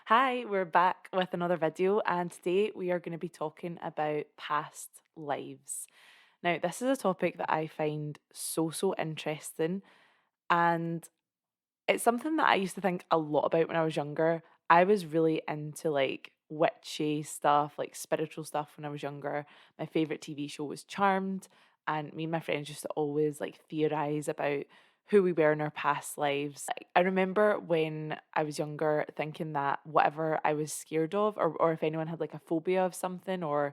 Hi, we're back with another video, and today we are going to be talking about past lives. Now, this is a topic that I find so interesting, and it's something that I used to think a lot about when I was younger. I was really into like witchy stuff, like spiritual stuff when I was younger. My favorite TV show was Charmed, and me and my friends used to always like theorize about who we were in our past lives. I remember when I was younger thinking that whatever I was scared of, or if anyone had like a phobia of something, or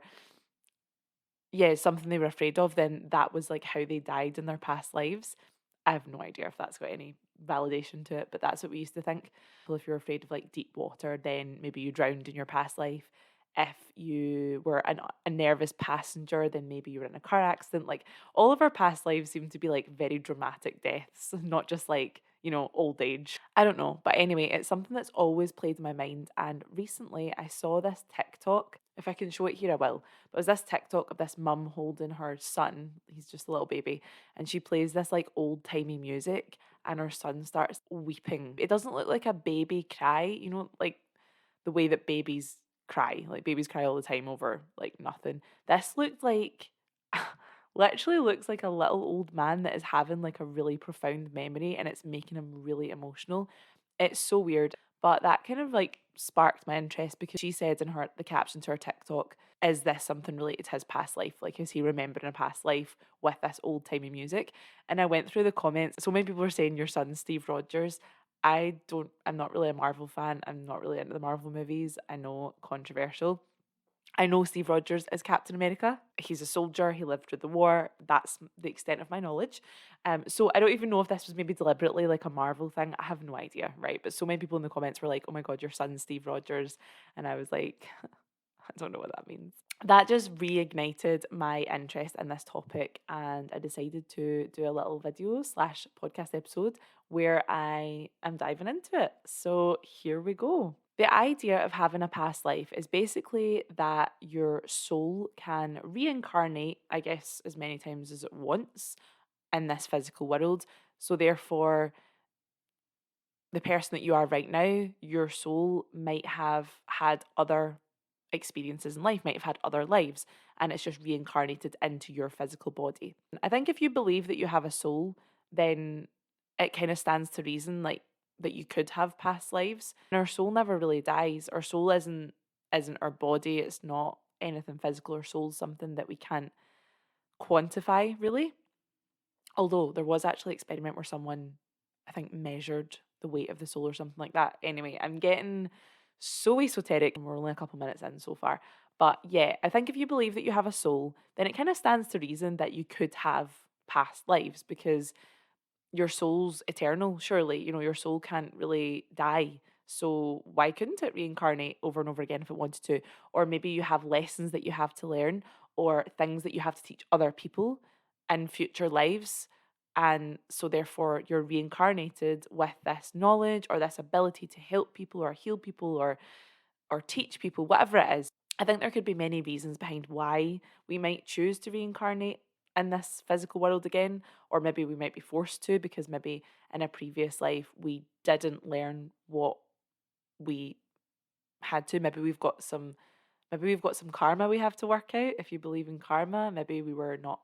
yeah, something they were afraid of, then that was like how they died in their past lives. I have no idea if that's got any validation to it, but that's what we used to think. Well, if you're afraid of like deep water, then maybe you drowned in your past life. If you were a nervous passenger, then maybe you were in a car accident. Like all of our past lives seem to be like very dramatic deaths, not just like, old age. I don't know. But anyway, it's something that's always played in my mind. And recently I saw this TikTok. If I can show it here, I will. But it was this TikTok of this mum holding her son. He's just a little baby. And she plays this like old timey music and her son starts weeping. It doesn't look like a baby cry, like the way that babies cry. Like babies cry all the time over like nothing. This looked like literally looks like a little old man that is having like a really profound memory and it's making him really emotional. It's so weird. But that kind of like sparked my interest because she said in the caption to her TikTok, is this something related to his past life? Like, is he remembering a past life with this old timey music? And I went through the comments. So many people were saying your son's Steve Rogers. I'm not really a Marvel fan. I'm not really into the Marvel movies. I know, controversial. I know Steve Rogers is Captain America. He's a soldier. He lived through the war. That's the extent of my knowledge. So I don't even know if this was maybe deliberately like a Marvel thing. I have no idea, right? But so many people in the comments were like, "Oh my god, your son's Steve Rogers," and I was like, I don't know what that means. That just reignited my interest in this topic, and I decided to do a little video slash podcast episode where I am diving into it. So here we go. The idea of having a past life is basically that your soul can reincarnate, I guess, as many times as it wants in this physical world. So, therefore, the person that you are right now, your soul might have had other experiences in life, might have had other lives, and it's just reincarnated into your physical body. I think if you believe that you have a soul, then it kind of stands to reason like that you could have past lives. And our soul never really dies. Our soul isn't our body, it's not anything physical. Our soul's something that we can't quantify really. Although there was actually an experiment where someone, I think, measured the weight of the soul or something like that. Anyway, I'm getting so esoteric and we're only a couple minutes in so far. But yeah, I think if you believe that you have a soul, then it kind of stands to reason that you could have past lives because your soul's eternal, surely. Your soul can't really die. So why couldn't it reincarnate over and over again if it wanted to? Or maybe you have lessons that you have to learn or things that you have to teach other people in future lives. And so therefore you're reincarnated with this knowledge or this ability to help people or heal people or teach people, whatever it is. I think there could be many reasons behind why we might choose to reincarnate in this physical world again, or maybe we might be forced to because maybe in a previous life we didn't learn what we had to. Maybe we've got some karma we have to work out. If you believe in karma, maybe we were not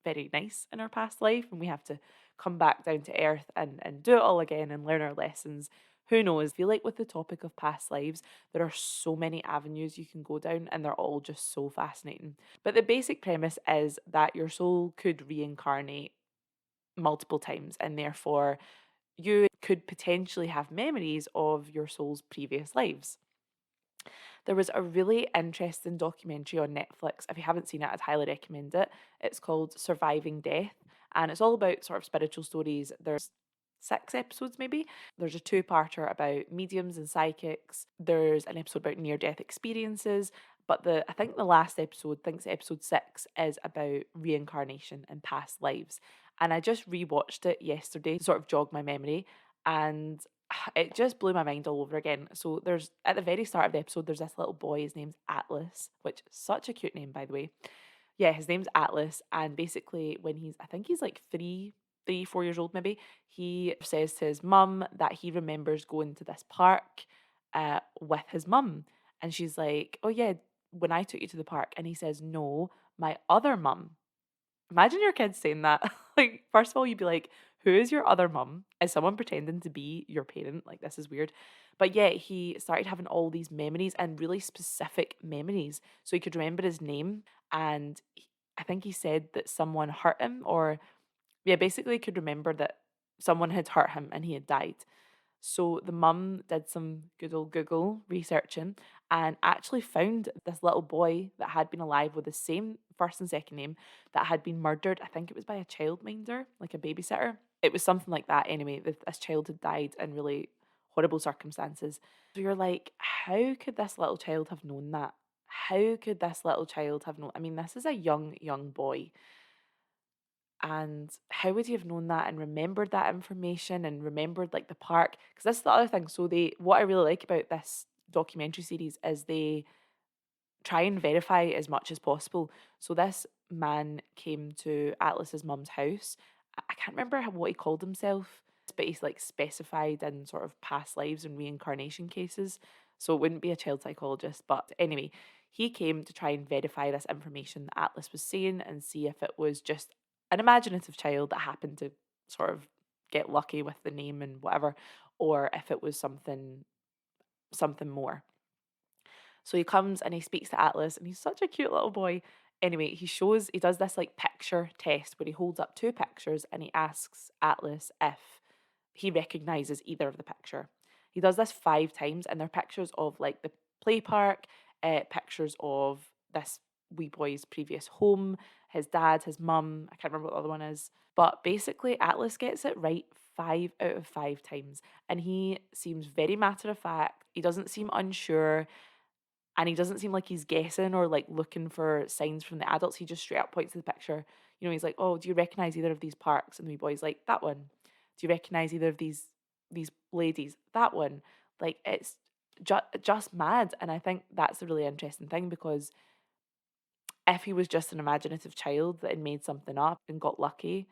very nice in our past life and we have to come back down to earth and do it all again and learn our lessons. Who knows? I feel like with the topic of past lives, there are so many avenues you can go down and they're all just so fascinating. But the basic premise is that your soul could reincarnate multiple times and therefore you could potentially have memories of your soul's previous lives. There was a really interesting documentary on Netflix. If you haven't seen it, I'd highly recommend it. It's called Surviving Death, and it's all about sort of spiritual stories. There's 6 episodes, maybe. There's a two-parter about mediums and psychics. There's an episode about near-death experiences. But I think the last episode, I think it's episode 6, is about reincarnation and past lives. And I just rewatched it yesterday to sort of jog my memory. And it just blew my mind all over again. So there's at the very start of the episode, there's this little boy. His name's Atlas, which is such a cute name, by the way. Yeah, his name's Atlas, and basically, when I think he's like 4 years old, maybe, he says to his mum that he remembers going to this park, with his mum. And she's like, oh, yeah, when I took you to the park. And he says, no, my other mum. Imagine your kids saying that. Like, first of all, you'd be like, who is your other mum? Is someone pretending to be your parent? Like, this is weird. But yeah, he started having all these memories and really specific memories. So he could remember his name. And I think he said that someone hurt him, or yeah, basically could remember that someone had hurt him and he had died. So the mum did some good old Google researching and actually found this little boy that had been alive with the same first and second name that had been murdered. I think it was by a childminder, like a babysitter. It was something like that anyway. This child had died in really horrible circumstances. So you're like, how could this little child have known that? How could this little child have known? I mean, this is a young boy. And how would he have known that and remembered that information and remembered like the park? Because that's the other thing. So what I really like about this documentary series is they try and verify as much as possible. So this man came to Atlas's mum's house. I can't remember what he called himself, but he's like specified in sort of past lives and reincarnation cases. So it wouldn't be a child psychologist. But anyway, he came to try and verify this information that Atlas was saying and see if it was just an imaginative child that happened to sort of get lucky with the name and whatever, or if it was something more. So he comes and he speaks to Atlas, and he's such a cute little boy. Anyway, he does this like picture test where he holds up two pictures and he asks Atlas if he recognizes either of the picture. He does this 5 times, and they're pictures of like the play park, pictures of this wee boy's previous home, his dad, his mum. I can't remember what the other one is. But basically, Atlas gets it right 5 out of 5 times. And he seems very matter of fact. He doesn't seem unsure, and he doesn't seem like he's guessing or like looking for signs from the adults. He just straight up points to the picture. You know, he's like, "Oh, do you recognize either of these parks?" And the wee boy's like, "That one." "Do you recognize either of these ladies?" "That one." Like, it's just mad. And I think that's a really interesting thing, because if he was just an imaginative child that had made something up and got lucky,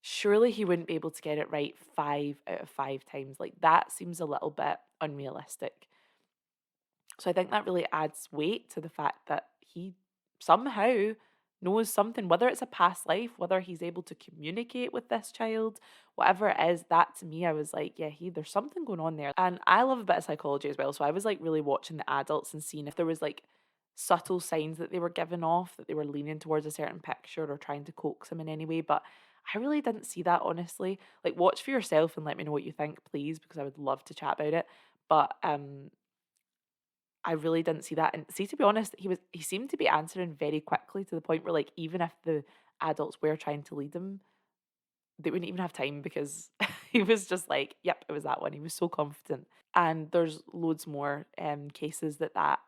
surely he wouldn't be able to get it right 5 out of 5 times. Like, that seems a little bit unrealistic. So I think that really adds weight to the fact that he somehow knows something, whether it's a past life, whether he's able to communicate with this child, whatever it is. That to me, I was like, yeah, there's something going on there. And I love a bit of psychology as well. So I was like really watching the adults and seeing if there was like subtle signs that they were giving off, that they were leaning towards a certain picture or trying to coax him in any way. But I really didn't see that, honestly. Like, watch for yourself and let me know what you think, please, because I would love to chat about it. But I really didn't see that. And see, to be honest, he seemed to be answering very quickly, to the point where like even if the adults were trying to lead him, they wouldn't even have time, because he was just like, yep, it was that one. He was so confident. And there's loads more cases that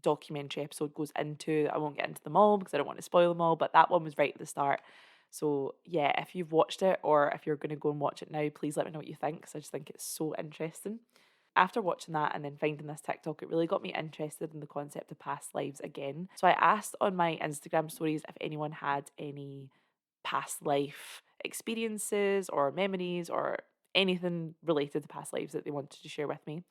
documentary episode goes into. I won't get into them all because I don't want to spoil them all, but that one was right at the start. So yeah, if you've watched it, or if you're going to go and watch it now, please let me know what you think, because I just think it's so interesting. After watching that and then finding this TikTok, it really got me interested in the concept of past lives again. So I asked on my Instagram stories if anyone had any past life experiences or memories or anything related to past lives that they wanted to share with me.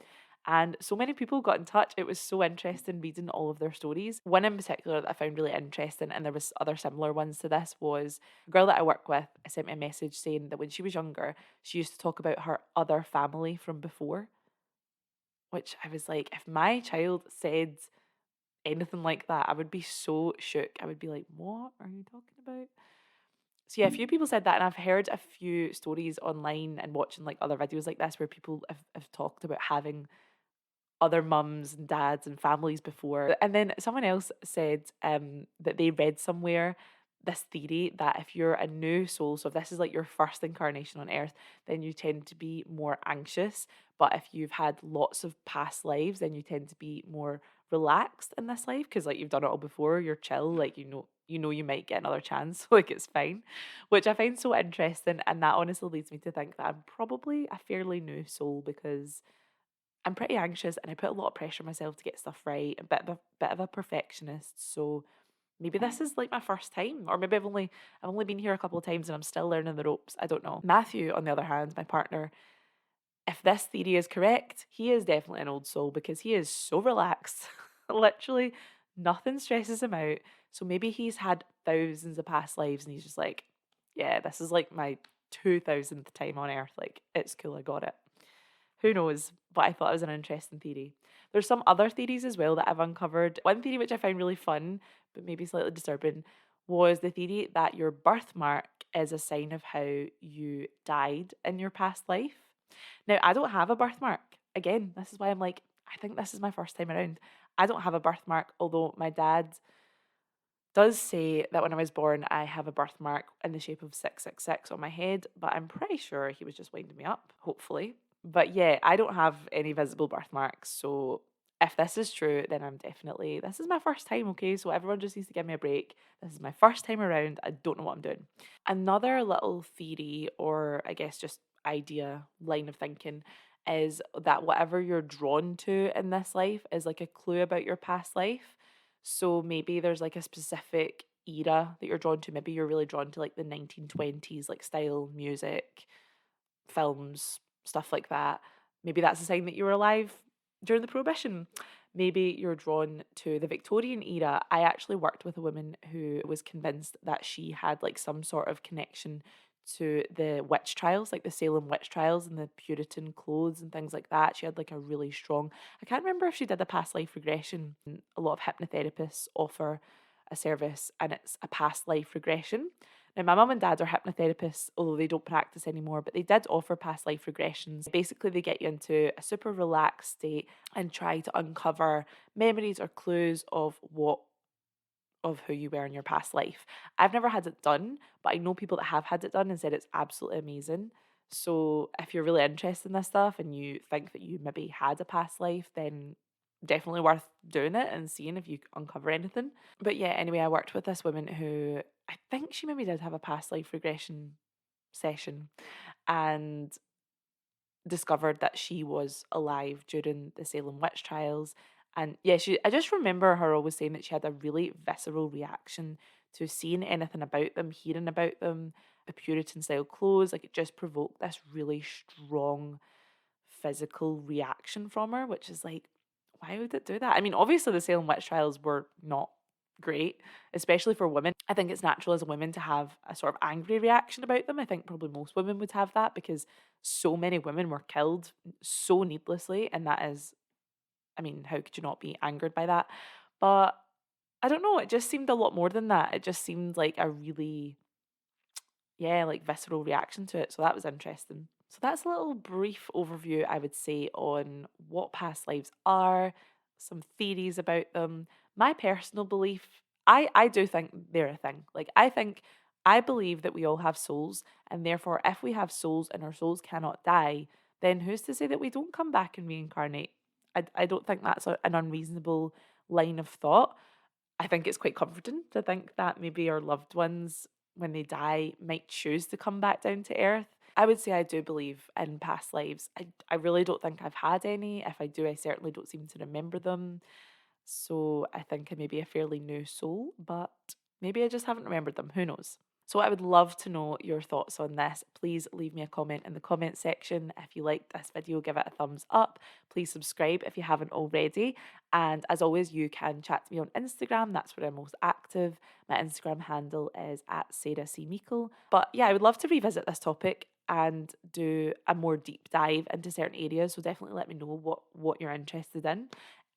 And so many people got in touch. It was so interesting reading all of their stories. One in particular that I found really interesting, and there was other similar ones to this, was a girl that I work with sent me a message saying that when she was younger, she used to talk about her other family from before, which I was like, if my child said anything like that, I would be so shook. I would be like, what are you talking about? So yeah, a few people said that, and I've heard a few stories online and watching like other videos like this where people have talked about having other mums and dads and families before. And then someone else said that they read somewhere this theory that if you're a new soul, so if this is like your first incarnation on earth, then you tend to be more anxious. But if you've had lots of past lives, then you tend to be more relaxed in this life, because like you've done it all before, you're chill, like you might get another chance, like it's fine, which I find so interesting. And that honestly leads me to think that I'm probably a fairly new soul, because I'm pretty anxious and I put a lot of pressure on myself to get stuff right. A bit of a perfectionist. So maybe this is like my first time, or maybe I've only been here a couple of times and I'm still learning the ropes. I don't know. Matthew, on the other hand, my partner, If this theory is correct, he is definitely an old soul because he is so relaxed. Literally, nothing stresses him out. So maybe he's had thousands of past lives and he's just like, yeah, this is like my 2000th time on earth. Like, it's cool, I got it. Who knows? But I thought it was an interesting theory. There's some other theories as well that I've uncovered. One theory which I found really fun, but maybe slightly disturbing, was the theory that your birthmark is a sign of how you died in your past life. Now, I don't have a birthmark. Again, this is why I'm like, I think this is my first time around. I don't have a birthmark, although my dad does say that when I was born, I have a birthmark in the shape of 666 on my head, but I'm pretty sure he was just winding me up, hopefully. But yeah, I don't have any visible birthmarks. So if this is true, then this is my first time, okay? So everyone just needs to give me a break. This is my first time around. I don't know what I'm doing. Another little theory, or I guess just idea, line of thinking, is that whatever you're drawn to in this life is like a clue about your past life. So maybe there's like a specific era that you're drawn to. Maybe you're really drawn to like the 1920s, like style, music, films, stuff like that. Maybe that's a sign that you were alive during the Prohibition. Maybe you're drawn to the Victorian era. I actually worked with a woman who was convinced that she had like some sort of connection to the witch trials, like the Salem witch trials and the Puritan clothes and things like that. She had like a really strong, I can't remember if she did a past life regression. A lot of hypnotherapists offer a service and it's a past life regression. Now, my mum and dad are hypnotherapists, although they don't practice anymore, but they did offer past life regressions. Basically, they get you into a super relaxed state and try to uncover memories or clues of who you were in your past life. I've never had it done, but I know people that have had it done and said it's absolutely amazing. So if you're really interested in this stuff and you think that you maybe had a past life, then definitely worth doing it and seeing if you uncover anything. But yeah, anyway, I worked with this woman who I think she maybe did have a past life regression session and discovered that she was alive during the Salem witch trials. And yeah, I just remember her always saying that she had a really visceral reaction to seeing anything about them, hearing about them, the Puritan style clothes. Like it just provoked this really strong physical reaction from her, which is like, why would it do that? I mean, obviously the Salem witch trials were not great, especially for women. I think it's natural as a woman to have a sort of angry reaction about them. I think probably most women would have that because so many women were killed so needlessly. And that is, I mean, how could you not be angered by that? But I don't know, it just seemed a lot more than that. It just seemed like a really, yeah, like visceral reaction to it. So that was interesting. So that's a little brief overview, I would say, on what past lives are, some theories about them. My personal belief, I do think they're a thing. Like, I believe that we all have souls, and therefore, if we have souls and our souls cannot die, then who's to say that we don't come back and reincarnate? I don't think that's an unreasonable line of thought. I think it's quite comforting to think that maybe our loved ones, when they die, might choose to come back down to earth. I would say I do believe in past lives. I really don't think I've had any. If I do, I certainly don't seem to remember them. So I think I may be a fairly new soul, but maybe I just haven't remembered them. Who knows? So I would love to know your thoughts on this. Please leave me a comment in the comment section. If you liked this video, give it a thumbs up. Please subscribe if you haven't already. And as always, you can chat to me on Instagram. That's where I'm most active. My Instagram handle is at Sarah C. Meikle. But yeah, I would love to revisit this topic and do a more deep dive into certain areas. So definitely let me know what you're interested in.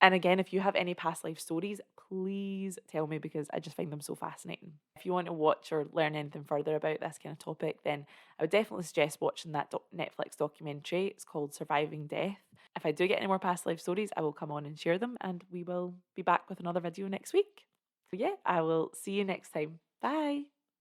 And again, if you have any past life stories, please tell me because I just find them so fascinating. If you want to watch or learn anything further about this kind of topic, then I would definitely suggest watching that Netflix documentary. It's called Surviving Death. If I do get any more past life stories, I will come on and share them, and we will be back with another video next week. So yeah, I will see you next time. Bye.